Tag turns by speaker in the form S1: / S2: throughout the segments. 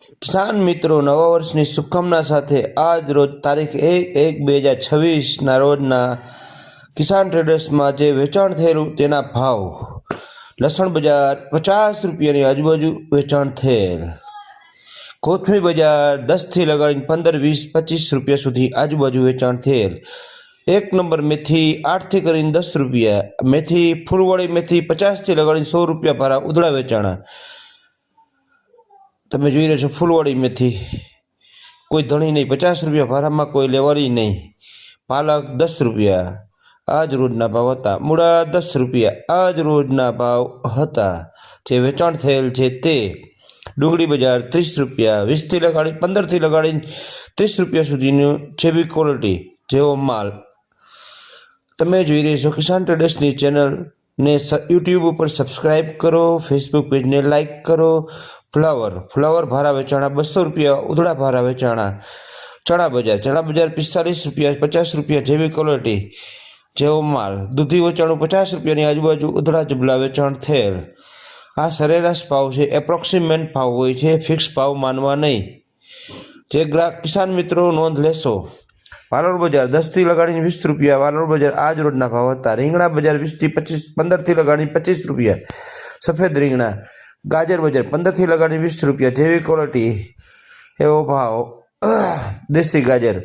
S1: કિસાન મિત્રો, નવા વર્ષની શુભકામના સાથે આજ રોજ તારીખ 1/1/2026ના રોજના કિસાન ટ્રેડર્સમાં જે વેચાણ થયેલું તેના ભાવ. લસણ બજાર 50 રૂપિયાની આજુબાજુ વેચાણ થયેલ. કોથમીર બજાર 10થી લગાડીને 15, 20, 25 રૂપિયા સુધી આજુબાજુ વેચાણ થયેલ. 1 નંબર મેથી 8થી કરીને 10 રૂપિયા. મેથી ફૂલવાળી મેથી 50થી લગાડીને 100 રૂપિયા ભારા ઉધડા વેચાણા. તમે જોઈ રહ્યા છો ફૂલવાળી મેથી, કોઈ ધણી નહીં, 50 રૂપિયા ભારામાં, કોઈ લેવાની નહીં. પાલક 10 રૂપિયા આજ રોજના ભાવ હતા. મૂળા 10 રૂપિયા આજ રોજના ભાવ હતા જે વેચાણ થયેલ છે તે. ડુંગળી બજાર 30 રૂપિયા, 20થી લગાડી 15થી લગાડીને 30 રૂપિયા સુધીનું જેવી ક્વોલિટી જેવો માલ. તમે જોઈ રહ્યા છો કિસાન ટ્રેડર્સની ચેનલને યુટ્યુબ ઉપર સબસ્ક્રાઈબ કરો, ફેસબુક પેજને લાઈક કરો. ફ્લાવર ભારા વેચાણા 200 રૂપિયા ઉધડા ભારા વેચાણા. ચણા બજાર 45 રૂપિયા, 50 રૂપિયા જેવી ક્વોલિટી જેવો માલ. દૂધી વેચાણું 50 રૂપિયાની આજુબાજુ ઉધડા જબલા વેચાણ થયેલ. આ સરેરાશ ભાવ છે, એપ્રોક્સિમેટ ભાવ હોય છે, ફિક્સ ભાવ માનવા નહીં. જે ગ્રાહક કિસાન મિત્રો નોંધ લેશો. વાલોર બજાર 10થી લગાડીને 20 રૂપિયા વાલોર બજાર આજ રોજના ભાવ હતા. રીંગણા બજાર 20થી 25, 15થી લગાડીને 25 રૂપિયા સફેદ રીંગણા. ગાજર બજાર 15થી લગાડીને 20 રૂપિયા જેવી ક્વોલિટી એવો ભાવ. દેશી ગાજર.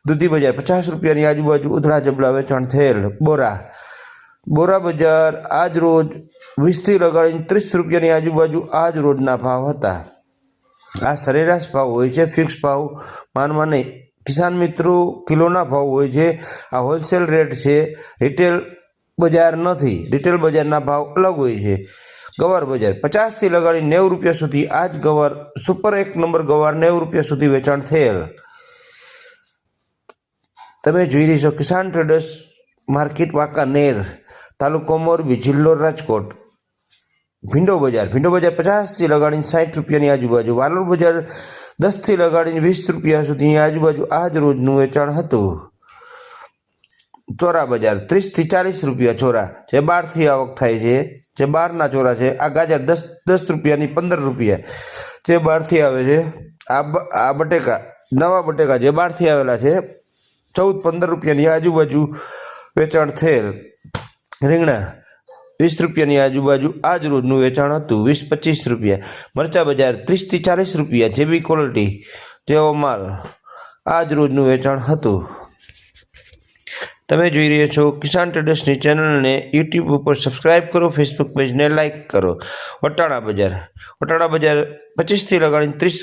S1: દૂધી બજાર 50 રૂપિયાની આજુબાજુ ઉધડા જબલા વેચાણ થયેલ. બોરા બજાર આજ રોજ 20થી લગાડીને 30 રૂપિયાની આજુબાજુ આજ રોજના ભાવ હતા. આ સરેરાશ ભાવ હોય છે, ફિક્સ ભાવ માનવા નહીં. કિસાન મિત્રો કિલોના ભાવ હોય છે. આ હોલસેલ રેટ છે, રિટેલ બજાર નથી. રિટેલ બજારના ભાવ અલગ હોય છે. ગવાર બજાર 50થી લગાડી 90 રૂપિયા સુધી આજ ગવાર સુપર 1 નંબર ગવાર 90 રૂપિયા સુધી વેચાણ થયેલ. તમે જોઈ રહી છો કિસાન ટ્રેડર્સ માર્કેટ, વાંકાનેર, તાલુકો મોરબી, જિલ્લો રાજકોટ. ભીંડો બજાર 50થી લગાડીને 60 રૂપિયાની આજુબાજુ. વાલોર બજાર 10થી લગાડીને 20 રૂપિયા સુધીની આજુબાજુ આજ રોજનું વેચાણ હતું. ચોરા બજાર 30થી 40 રૂપિયા ચોરા, જે બહારથી આવક થાય છે, જે બહારના ચોરા છે. આ ગાજર 10 રૂપિયાની 15 રૂપિયા જે બહારથી આવે છે. આ બટેકા, નવા બટેકા જે બહારથી આવેલા છે, 14-15 રૂપિયાની આજુબાજુ વેચાણ થયેલ. રીંગણા 20 રૂપિયાની આજુબાજુ આજ રોજનું વેચાણ હતું. 20-25 રૂપિયા. મરચા બજાર 30થી 40 રૂપિયા જેવી ક્વોલિટી જેવો માલ આજ રોજનું વેચાણ હતું. તમે જોઈ રહ્યા છો કિસાન ટ્રેડર્સની ચેનલને યુટ્યુબ ઉપર સબસ્ક્રાઈબ કરો, ફેસબુક પેજને લાઈક કરો. વટાણા બજાર 25થી લગાડીને 30